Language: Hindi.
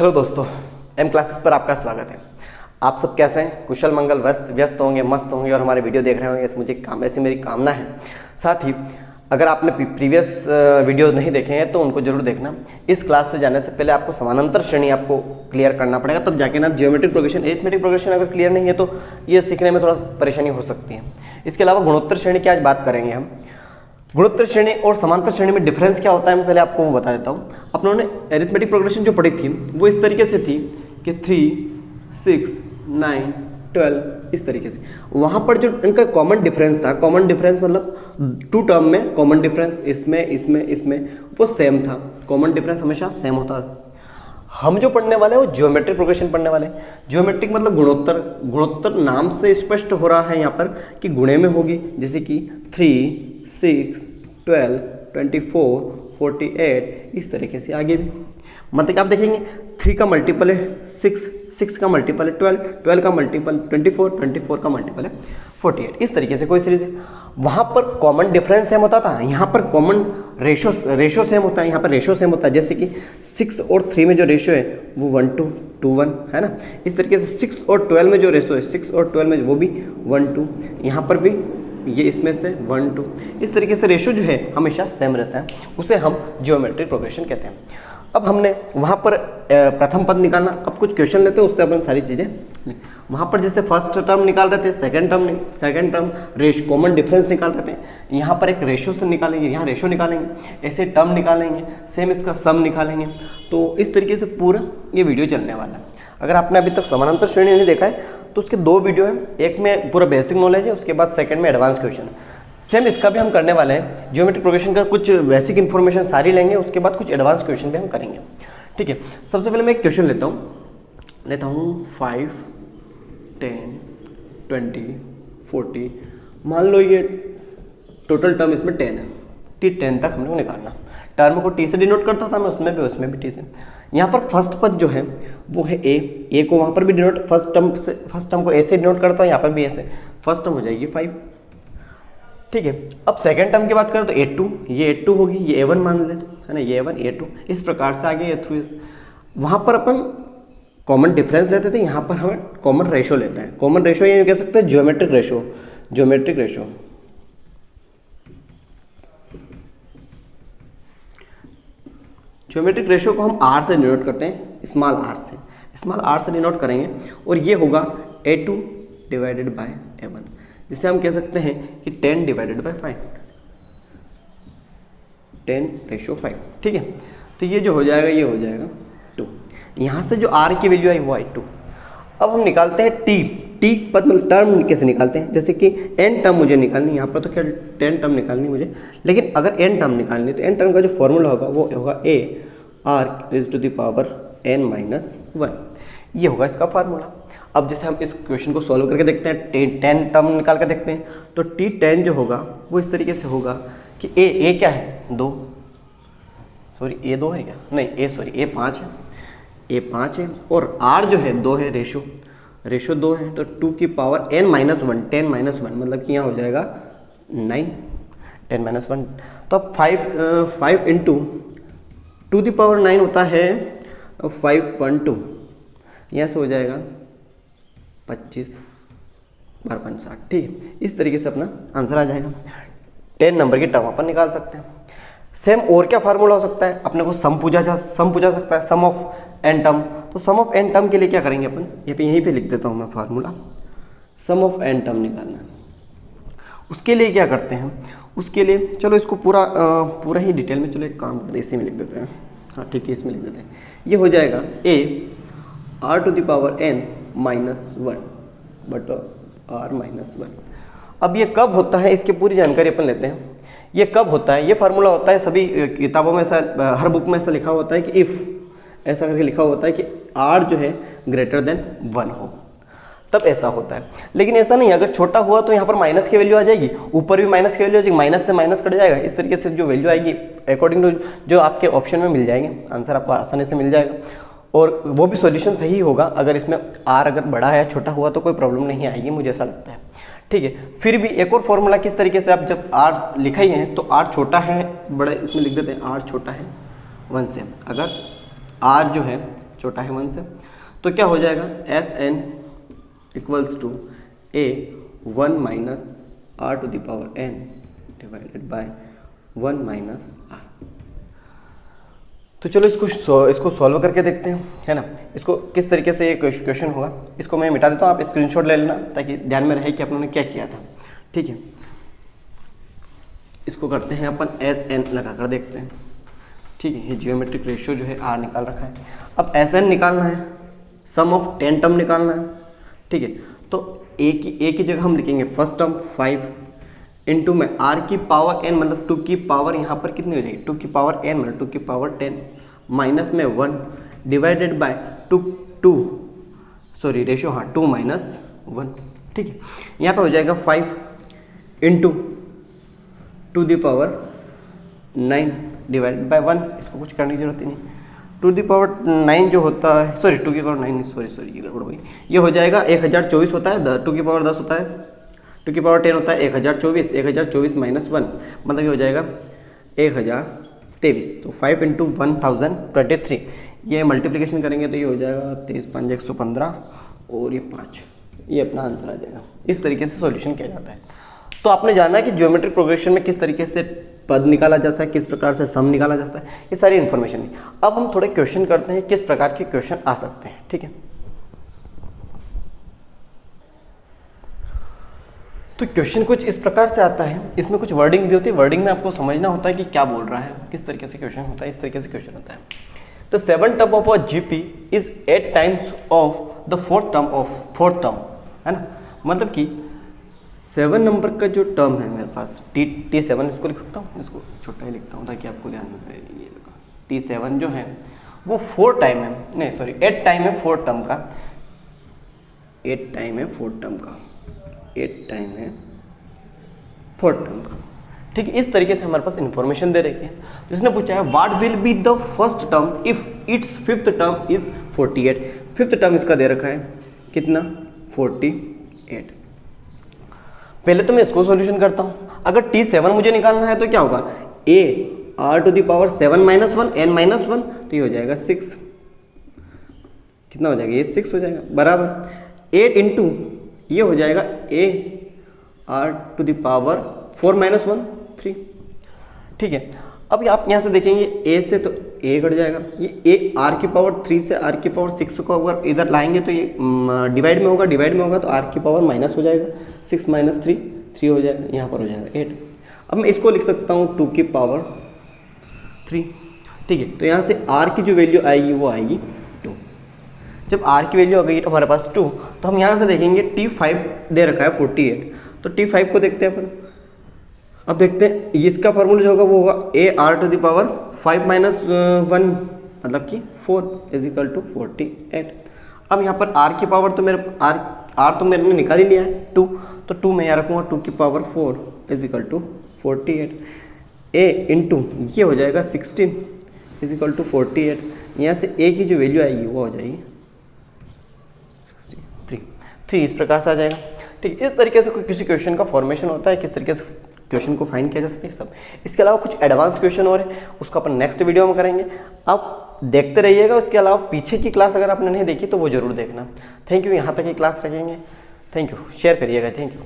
हेलो दोस्तों, एम क्लासेस पर आपका स्वागत है। आप सब कैसे हैं? कुशल मंगल व्यस्त होंगे, मस्त होंगे और हमारे वीडियो देख रहे होंगे, ऐसी मेरी कामना है। साथ ही अगर आपने प्रीवियस वीडियो नहीं देखे हैं तो उनको जरूर देखना। इस क्लास से जाने से पहले आपको समानांतर श्रेणी आपको क्लियर करना पड़ेगा, तब जाके ना ज्योमेट्रिक प्रोग्रेशन, अरिथमेटिक प्रोग्रेशन अगर क्लियर नहीं है तो ये सीखने में थोड़ा परेशानी हो सकती है। इसके अलावा गुणोत्तर श्रेणी की आज बात करेंगे हम। गुणोत्तर श्रेणी और समांतर श्रेणी में डिफरेंस क्या होता है मैं पहले आपको वो बता देता हूँ। अपनों ने अरिथमेटिक प्रोग्रेशन जो पढ़ी थी वो इस तरीके से थी कि 3, 6, 9, 12 इस तरीके से। वहाँ पर जो इनका कॉमन डिफरेंस था, कॉमन डिफरेंस मतलब 2 टर्म में कॉमन डिफरेंस इसमें वो सेम था। कॉमन डिफरेंस हमेशा सेम होता है। हम जो पढ़ने वाले हैं वो ज्योमेट्रिक प्रोग्रेशन पढ़ने वाले हैं। ज्योमेट्रिक मतलब गुणोत्तर नाम से स्पष्ट हो रहा है यहाँ पर कि गुणे में होगी, जैसे कि 3, 6, 12, 24, 48 इस तरीके से आगे भी। मतलब आप देखेंगे 3 का मल्टीपल है 6 का मल्टीपल है 12 का मल्टीपल 24 का मल्टीपल है 48 इस तरीके से कोई सीरीज है। वहाँ पर कॉमन डिफरेंस सेम होता था, यहाँ पर कॉमन रेशो सेम होता है। यहाँ पर रेशो सेम होता है, जैसे कि 6 और 3 में जो रेशो है वो 1:1 है ना। इस तरीके से 6 और 12 में जो रेशो है 6 और 12 में वो भी 1:2, यहाँ पर भी ये इसमें से 1:2 इस तरीके से रेशो जो है हमेशा सेम रहता है, उसे हम ज्योमेट्रिक प्रोग्रेशन कहते हैं। अब हमने वहाँ पर प्रथम पद निकालना। अब कुछ क्वेश्चन लेते हैं, उससे अपन सारी चीज़ें वहाँ पर जैसे फर्स्ट टर्म निकाल रहे थे, सेकंड टर्म कॉमन डिफरेंस निकाल रहे थे। यहाँ पर एक रेशो से निकालेंगे, यहाँ रेशो निकालेंगे, ऐसे टर्म निकालेंगे, सेम इसका सम निकालेंगे। तो इस तरीके से पूरा ये वीडियो चलने वाला है। अगर आपने अभी तक समानांतर श्रेणी नहीं देखा है तो उसके 2 वीडियो हैं, एक में पूरा बेसिक नॉलेज है, उसके बाद सेकंड में एडवांस क्वेश्चन है। सेम इसका भी हम करने वाले हैं। ज्योमेट्रिक प्रोग्रेशन का कुछ बेसिक इन्फॉर्मेशन सारी लेंगे, उसके बाद कुछ एडवांस क्वेश्चन भी हम करेंगे। ठीक है, सबसे पहले मैं एक क्वेश्चन लेता हूँ 5, 10, 20, 40। मान लो ये टोटल टर्म इसमें 10 है, T10 तक हम लोग निकालना। टर्म को T से डिनोट करता था मैं, उसमें भी T से। यहाँ पर फर्स्ट पद जो है वो है ए को वहाँ पर भी डिनोट फर्स्ट टर्म को ए से डिनोट करता है, यहाँ पर भी ऐसे। फर्स्ट टर्म हो जाएगी 5। ठीक है, अब सेकंड टर्म की बात करें तो A2, ये A2 होगी, ये A1 मान लेते है ना, ये A1 A2 इस प्रकार से आगे A3। वहाँ पर अपन कॉमन डिफरेंस लेते थे, यहाँ पर हमें कॉमन रेशो लेते हैं। कॉमन रेशो ये कह सकते हैं ज्योमेट्रिक रेशो। ज्योमेट्रिक रेशो को हम R से डिनोट करते हैं, स्मॉल r से डिनोट करेंगे, और ये होगा A2 डिवाइडेड बाय A1, जिसे हम कह सकते हैं कि 10 डिवाइडेड बाय 5, 10:5। ठीक है, तो ये जो हो जाएगा ये हो जाएगा 2। यहाँ से जो R की वैल्यू आई वो आई 2। अब हम निकालते हैं T पद मतलब टर्म कैसे निकालते हैं, जैसे कि n टर्म मुझे निकालनी, यहाँ पर तो क्या 10 टर्म निकालनी मुझे, लेकिन अगर n टर्म निकालनी तो n टर्म का जो फॉर्मूला होगा वो होगा r⁻n−1, ये होगा इसका फार्मूला। अब जैसे हम इस क्वेश्चन को सॉल्व करके देखते हैं, 10 टर्म निकाल कर देखते हैं, तो T10 जो होगा वो इस तरीके से होगा कि a क्या है 2, सॉरी a2 है क्या, नहीं a 5 है, और r जो है 2 है, रेशो 2 है, तो 2 की पावर n-1, 10-1 मतलब कि यहाँ हो जाएगा 9, 10-1। तो अब 5 इंटू 2 की पावर 9 होता है 512, यहाँ से हो जाएगा 25, 12×5 60। ठीक है, इस तरीके से अपना आंसर आ जाएगा। 10 नंबर की टर्म अपन निकाल सकते हैं। सेम और क्या फार्मूला हो सकता है, अपने को सम पूछा सकता है, सम ऑफ n टर्म। तो सम ऑफ n टर्म के लिए क्या करेंगे अपन, यहीं पे लिख देता हूँ मैं formula, sum of n term निकालना। उसके लिए क्या करते हैं, उसके लिए चलो इसको पूरा ही डिटेल में, चलो एक काम करते हैं, इसी में लिख देते हैं। हाँ ठीक है, इसमें लिख देते हैं। ये हो जाएगा a r⁻n-1/r-1। अब ये कब होता है इसकी पूरी जानकारी अपन लेते हैं। ये कब होता है, ये फार्मूला होता है सभी किताबों में, ऐसा हर बुक में ऐसा लिखा होता है कि इफ़ ऐसा करके लिखा होता है कि r जो है ग्रेटर देन 1 हो, तब ऐसा होता है। लेकिन ऐसा नहीं, अगर छोटा हुआ तो यहाँ पर माइनस की वैल्यू आ जाएगी, ऊपर भी माइनस की वैल्यू आ जाएगी, माइनस से माइनस कट जाएगा। इस तरीके से जो वैल्यू आएगी अकॉर्डिंग टू जो आपके ऑप्शन में मिल जाएंगे, आंसर आपको आसानी से मिल जाएगा, और वो भी सॉल्यूशन सही होगा। अगर इसमें r अगर बड़ा है छोटा हुआ तो कोई प्रॉब्लम नहीं आएगी, मुझे ऐसा लगता है। ठीक है, फिर भी एक और फॉर्मूला किस तरीके से, आप जब r लिखा ही है तो r छोटा है बड़ा, इसमें लिख देते हैं r छोटा है 1 से। अगर r जो है छोटा है 1 से, तो क्या हो जाएगा S N equals to A 1 minus R to the power N divided by 1 minus R. तो चलो इसको सॉल्व करके देखते हैं, है ना। इसको किस तरीके से ये क्वेश्चन होगा, इसको मैं मिटा देता हूँ, आप स्क्रीनशॉट ले लेना ताकि ध्यान में रहे कि अपन ने क्या किया था। ठीक है, इसको करते हैं अपन एस एन लगा कर देखते हैं। ठीक है, ये जियोमेट्रिक रेशियो जो है आर निकाल रखा है। अब एस एन निकालना है, सम ऑफ 10 टर्म निकालना है। ठीक है, तो ए की जगह हम लिखेंगे फर्स्ट टर्म 5 इंटू में आर की पावर एन मतलब 2 की पावर यहाँ पर कितनी हो जाएगी 2 की पावर एन मतलब 2 की पावर 10 माइनस में 1 डिवाइडेड बाय 2 सॉरी रेशियो, हाँ 2 माइनस 1। ठीक है, यहाँ पर हो जाएगा 5 into 2 the power 9 divided by 1। इसको कुछ करने की जरूरत ही नहीं, 2 दी पावर 9 जो होता है, सॉरी 2 की पावर 9 सॉरी ये गड़बड़ हो गई, ये हो जाएगा 1024 होता है, 2 की पावर 10 होता है, 2 की पावर 10 होता है 1024 माइनस 1 मतलब ये हो जाएगा 1023। तो 5 इंटू 1023 ये मल्टीप्लिकेशन करेंगे तो ये हो जाएगा 23 5 115 और ये 5, ये अपना आंसर आ जाएगा। इस तरीके से सॉल्यूशन किया जाता है। तो आपने जाना है कि ज्योमेट्रिक प्रोग्रेशन में किस तरीके से पद निकाला जाता है, किस प्रकार से सम निकाला जाता है, ये सारी इन्फॉर्मेशन है। अब हम थोड़े क्वेश्चन करते हैं किस प्रकार के क्वेश्चन आ सकते हैं। ठीक है, तो क्वेश्चन कुछ इस प्रकार से आता है, इसमें कुछ वर्डिंग भी होती है, वर्डिंग में आपको समझना होता है कि क्या बोल रहा है, किस तरीके से क्वेश्चन होता है, इस तरीके से क्वेश्चन होता है। The 7th term of a GP is 8 times of the 4th term, है ना। मतलब कि 7 नंबर का जो टर्म है मेरे पास T7, इसको लिख सकता हूँ, इसको छोटा ही लिखता हूँ ताकि आपको ध्यान में रहे। ये T7 जो है वो 4 टाइम है, नहीं सॉरी 8 टाइम है 4 टर्म का, 8 टाइम है 4 टर्म का, 8 टाइम है 4 टर्म का। ठीक है, इस तरीके से हमारे पास इंफॉर्मेशन दे रही है। तो इसने पूछा है what will be the first term if it's 5th term is 48। 5th term इसका दे रखा है कितना 48। पहले तो मैं इसको सॉल्यूशन करता हूँ। अगर T7 मुझे निकालना है तो क्या होगा a r to the power 7 minus 1 n minus 1, तो ये हो जाएगा 6। कितना हो जाएगा ये 6 हो जाएगा बराबर 8 इंटू ये हो जाएगा a r to the power 4 minus 1 3। ठीक है, अब आप यहाँ से देखेंगे a से तो a कट जाएगा, ये a r की पावर 3 से r की पावर 6 को अगर इधर लाएंगे तो ये डिवाइड में होगा तो r की पावर माइनस हो जाएगा, 6 माइनस 3 हो जाएगा, यहाँ पर हो जाएगा 8। अब मैं इसको लिख सकता हूँ 2 की पावर 3। ठीक है, तो यहाँ से r की जो वैल्यू आएगी वो आएगी 2। जब r की वैल्यू आ गई तो हमारे पास 2, तो हम यहाँ से देखेंगे T5 दे रखा है 48, तो T5 को देखते हैं अपन। अब देखते हैं इसका फॉर्मूला जो होगा वो होगा a r to the power 5 minus 1 मतलब कि 4 इज इक्वल टू 48। अब यहाँ पर r की पावर तो मेरे r तो मैंने निकाल ही लिया है 2, तो 2 मैं यहाँ रखूँगा 2 की power 4 is equal to 48। a into ये हो जाएगा 16 इज इक्वल टू 48। यहाँ से a की जो वैल्यू आएगी वो हो जाएगी 3 इस प्रकार से आ जाएगा। ठीक, इस तरीके से किसी क्वेश्चन का फॉर्मेशन होता है, किस तरीके से क्वेश्चन को फाइंड किया जा सकता है सब। इसके अलावा कुछ एडवांस क्वेश्चन और है, उसको अपन नेक्स्ट वीडियो में करेंगे, आप देखते रहिएगा। उसके अलावा पीछे की क्लास अगर आपने नहीं देखी तो वो जरूर देखना। थैंक यू, यहाँ तक की क्लास रखेंगे। थैंक यू, शेयर करिएगा। Thank you.